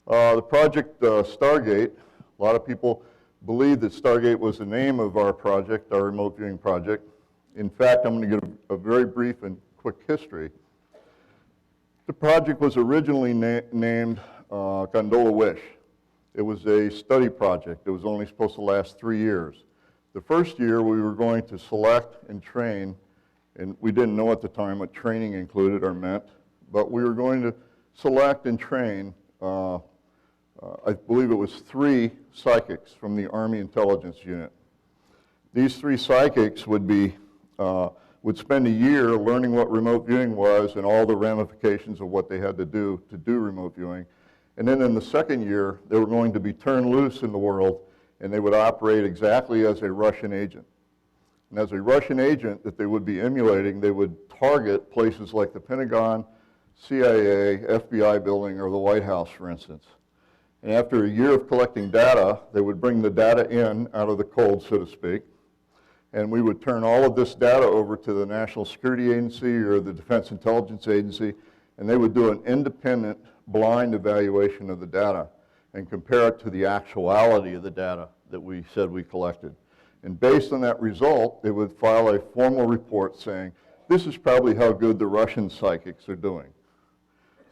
The project Stargate, a lot of people believe that Stargate was the name of our project, our remote viewing project. In fact, I'm going to give a very brief and quick history. The project was originally named Gondola Wish. It was a study project. It was only supposed to last 3 years. The first year we were going to select and train, and we didn't know at the time what training included or meant, but we were going to select and train, I believe it was 3 psychics from the Army Intelligence Unit. These 3 psychics would spend a year learning what remote viewing was and all the ramifications of what they had to do remote viewing. And then in the second year, they were going to be turned loose in the world, and they would operate exactly as a Russian agent. And as a Russian agent that they would be emulating, they would target places like the Pentagon, CIA, FBI building, or the White House, for instance. And after a year of collecting data, they would bring the data in out of the cold, so to speak, and we would turn all of this data over to the National Security Agency or the Defense Intelligence Agency, and they would do an independent, blind evaluation of the data and compare it to the actuality of the data that we said we collected. And based on that result, they would file a formal report saying, this is probably how good the Russian psychics are doing.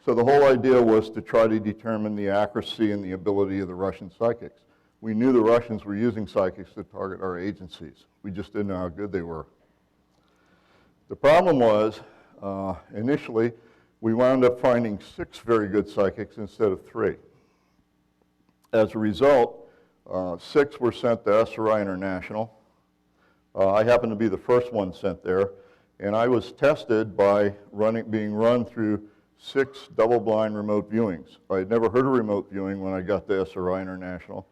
So the whole idea was to try to determine the accuracy and the ability of the Russian psychics. We knew the Russians were using psychics to target our agencies. We just didn't know how good they were. The problem was, initially, we wound up finding 6 very good psychics instead of 3. As a result, 6 were sent to SRI International. I happened to be the first one sent there, and I was tested by being run through 6 double-blind remote viewings. I had never heard of remote viewing when I got to SRI International,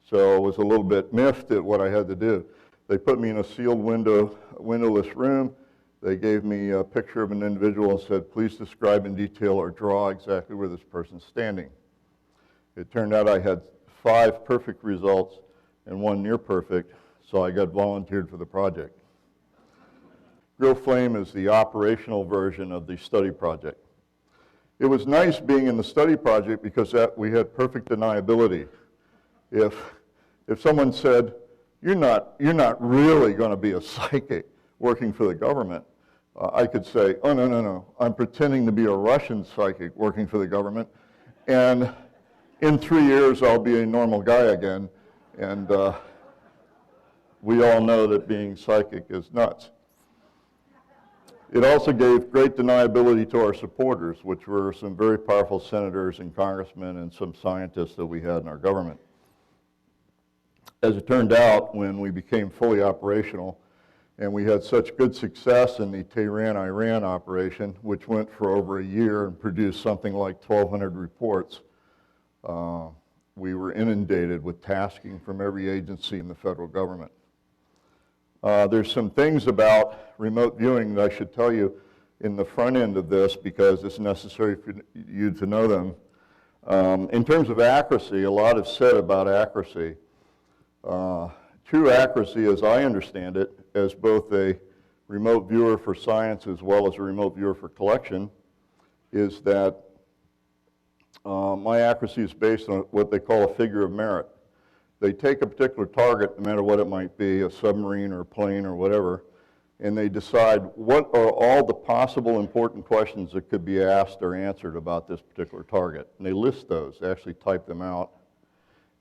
so I was a little bit miffed at what I had to do. They put me in a sealed windowless room. They gave me a picture of an individual and said, please describe in detail or draw exactly where this person's standing. It turned out I had 5 perfect results and 1 near perfect, so I got volunteered for the project. Grill Flame is the operational version of the study project. It was nice being in the study project because we had perfect deniability. If someone said, you're not really going to be a psychic working for the government, I could say, oh, no, I'm pretending to be a Russian psychic working for the government, and in 3 years I'll be a normal guy again, and we all know that being psychic is nuts. It also gave great deniability to our supporters, which were some very powerful senators and congressmen and some scientists that we had in our government. As it turned out, when we became fully operational, and we had such good success in the Tehran-Iran operation, which went for over a year and produced something like 1,200 reports, we were inundated with tasking from every agency in the federal government. There's some things about remote viewing that I should tell you in the front end of this because it's necessary for you to know them. In terms of accuracy, a lot is said about accuracy. True accuracy, as I understand it, as both a remote viewer for science as well as a remote viewer for collection, is that my accuracy is based on what they call a figure of merit. They take a particular target, no matter what it might be, a submarine or a plane or whatever, and they decide what are all the possible important questions that could be asked or answered about this particular target. And they list those, they actually type them out.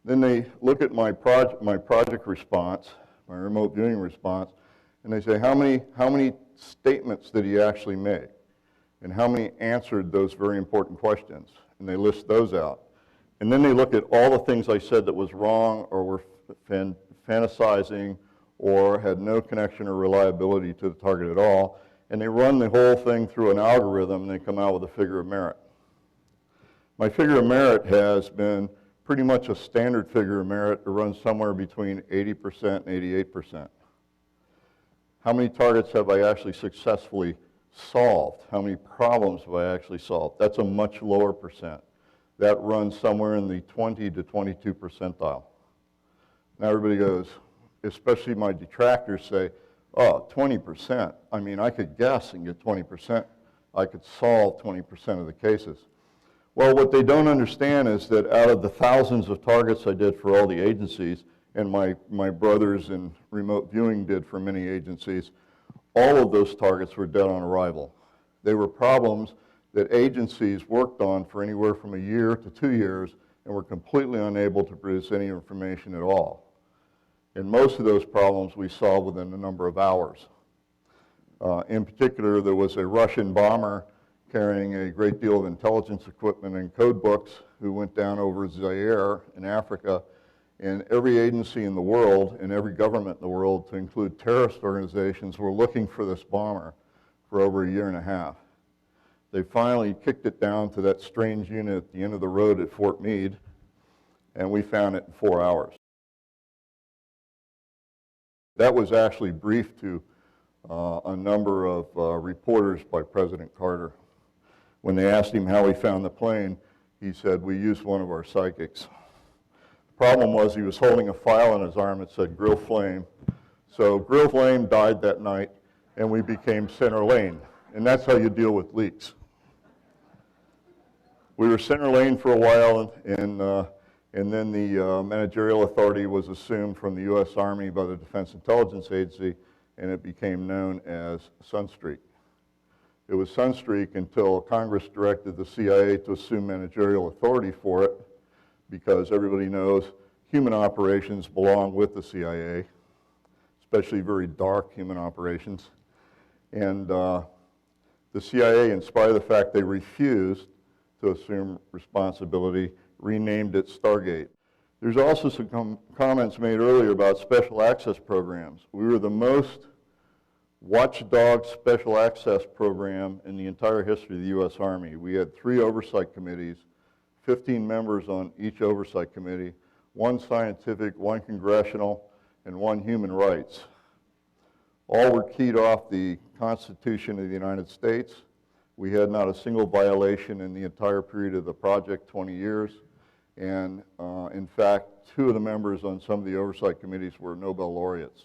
Then they look at my project response, my remote viewing response, and they say, how many statements did he actually make? And how many answered those very important questions? And they list those out. And then they look at all the things I said that was wrong or were fantasizing or had no connection or reliability to the target at all, and they run the whole thing through an algorithm and they come out with a figure of merit. My figure of merit has been pretty much a standard figure of merit to run somewhere between 80% and 88%. How many targets have I actually successfully solved? How many problems have I actually solved? That's a much lower percent. That runs somewhere in the 20 to 22 percentile. Now everybody goes, especially my detractors say, oh, 20%. I mean, I could guess and get 20%. I could solve 20% of the cases. Well, what they don't understand is that out of the thousands of targets I did for all the agencies, and my brothers in remote viewing did for many agencies, all of those targets were dead on arrival. They were problems that agencies worked on for anywhere from a year to 2 years and were completely unable to produce any information at all. And most of those problems we solved within a number of hours. In particular, there was a Russian bomber carrying a great deal of intelligence equipment and code books who went down over Zaire in Africa, and every agency in the world and every government in the world, to include terrorist organizations, were looking for this bomber for over a year and a half. They finally kicked it down to that strange unit at the end of the road at Fort Meade, and we found it in 4 hours. That was actually briefed to a number of reporters by President Carter. When they asked him how he found the plane, he said, "We used one of our psychics." The problem was he was holding a file in his arm that said Grill Flame. So Grill Flame died that night, and we became Center Lane. And that's how you deal with leaks. We were Center Lane for a while, and then the managerial authority was assumed from the U.S. Army by the Defense Intelligence Agency, and it became known as Sunstreak. It was Sunstreak until Congress directed the CIA to assume managerial authority for it, because everybody knows human operations belong with the CIA, especially very dark human operations. And the CIA, in spite of the fact they refused to assume responsibility, renamed it Stargate. There's also some comments made earlier about special access programs. We were the most watchdog special access program in the entire history of the U.S. Army. We had 3 oversight committees, 15 members on each oversight committee, 1 scientific, 1 congressional, and 1 human rights. All were keyed off the Constitution of the United States. We had not a single violation in the entire period of the project, 20 years. And in fact, 2 of the members on some of the oversight committees were Nobel laureates.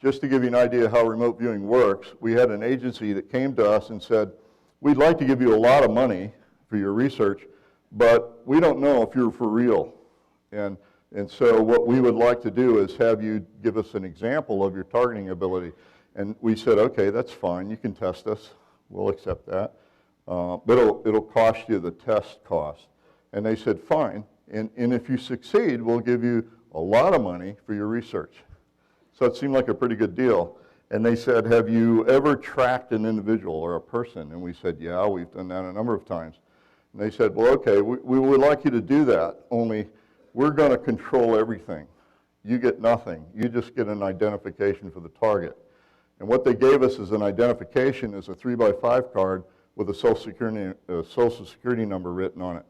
Just to give you an idea how remote viewing works, we had an agency that came to us and said, "We'd like to give you a lot of money for your research, but we don't know if you're for real. And so what we would like to do is have you give us an example of your targeting ability." And we said, "Okay, that's fine. You can test us. We'll accept that. But it'll cost you the test cost." And they said, "Fine. And if you succeed, we'll give you a lot of money for your research." So it seemed like a pretty good deal. And they said, "Have you ever tracked an individual or a person?" And we said, "Yeah, we've done that a number of times." And they said, "Well, okay, we would like you to do that, only we're going to control everything. You get nothing. You just get an identification for the target." And what they gave us as an identification is a 3x5 card with a social security number written on it.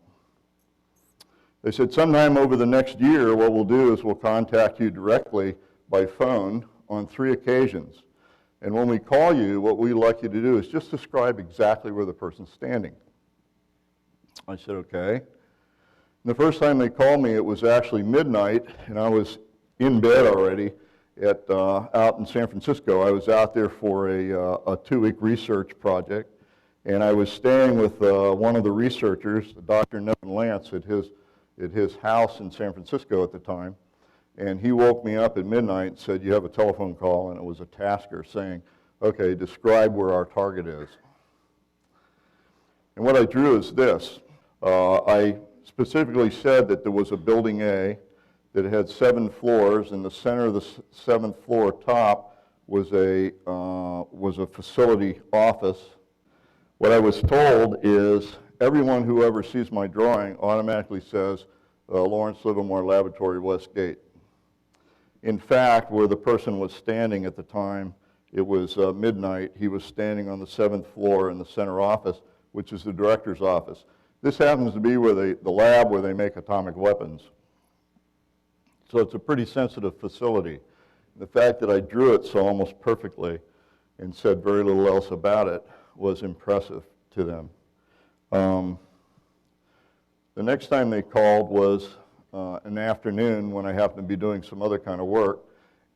They said, "Sometime over the next year, what we'll do is we'll contact you directly by phone on 3 occasions. And when we call you, what we'd like you to do is just describe exactly where the person's standing." I said, "Okay." And the first time they called me, it was actually midnight, and I was in bed already out in San Francisco. I was out there for a 2-week research project, and I was staying with one of the researchers, Dr. Nevin Lance, at his house in San Francisco at the time. And he woke me up at midnight and said, "You have a telephone call," and it was a tasker saying, "Okay, describe where our target is." And what I drew is this. I specifically said that there was a building A that had 7 floors, and the center of the 7th floor top was a facility office. What I was told is everyone who ever sees my drawing automatically says Lawrence Livermore Laboratory, West Gate. In fact, where the person was standing at the time, it was midnight. He was standing on the 7th floor in the center office, which is the director's office. This happens to be where the lab where they make atomic weapons. So it's a pretty sensitive facility. The fact that I drew it so almost perfectly and said very little else about it was impressive to them. The next time they called was an afternoon when I happened to be doing some other kind of work,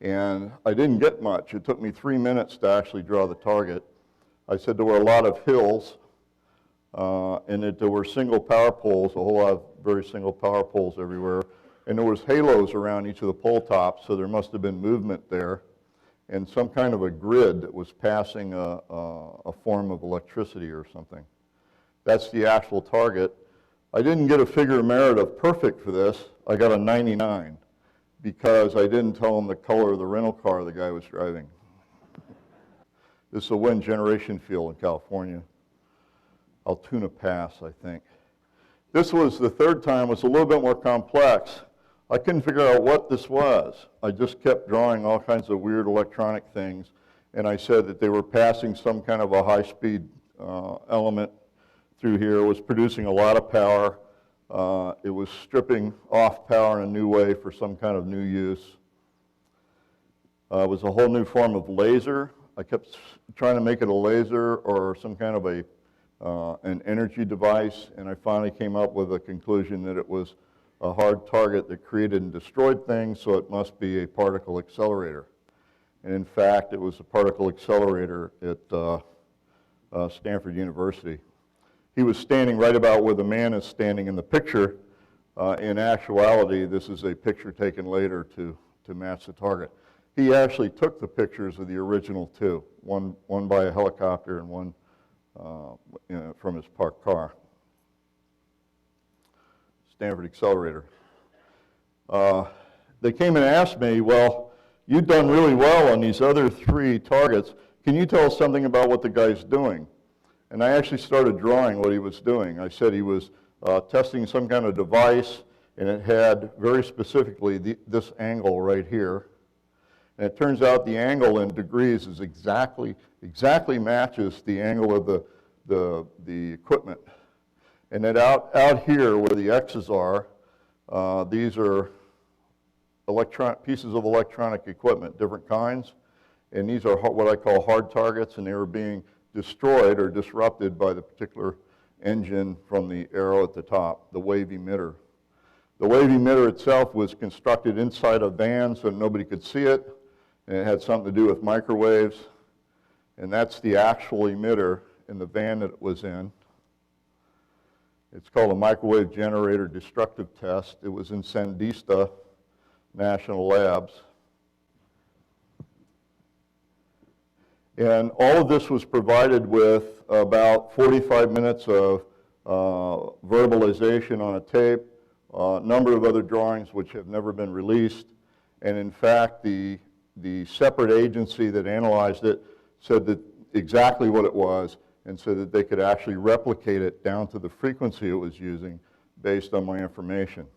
and I didn't get much. It took me 3 minutes to actually draw the target. I said there were a lot of hills. and that there were single power poles, a whole lot of very single power poles everywhere, and there was halos around each of the pole tops, so there must have been movement there, and some kind of a grid that was passing a form of electricity or something. That's the actual target. I didn't get a figure of merit of perfect for this. I got a 99 because I didn't tell him the color of the rental car the guy was driving. This is a wind generation field in California. Altoona Pass, I think. This was the third time. It was a little bit more complex. I couldn't figure out what this was. I just kept drawing all kinds of weird electronic things, and I said that they were passing some kind of a high-speed element through here. It was producing a lot of power. It was stripping off power in a new way for some kind of new use. It was a whole new form of laser. I kept trying to make it a laser or some kind of an energy device, and I finally came up with a conclusion that it was a hard target that created and destroyed things, so it must be a particle accelerator. And in fact, it was a particle accelerator at Stanford University. He was standing right about where the man is standing in the picture. In actuality, this is a picture taken later to match the target. He actually took the pictures of the original two, one by a helicopter and one from his parked car. Stanford Accelerator. They came and asked me, well, you've done really well on these other three targets. Can you tell us something about what the guy's doing? And I actually started drawing what he was doing. I said he was testing some kind of device, and it had very specifically this angle right here. And it turns out the angle in degrees is exactly matches the angle of the equipment. And then out here where the X's are, these are pieces of electronic equipment, different kinds. And these are what I call hard targets, and they were being destroyed or disrupted by the particular engine from the arrow at the top, the wave emitter. The wave emitter itself was constructed inside a van so nobody could see it, and it had something to do with microwaves, and that's the actual emitter in the van that it was in. It's called a microwave generator destructive test. It was in Sandista National Labs. And all of this was provided with about 45 minutes of verbalization on a tape, a number of other drawings which have never been released. And in fact, the separate agency that analyzed it said that exactly what it was, and so that they could actually replicate it down to the frequency it was using based on my information.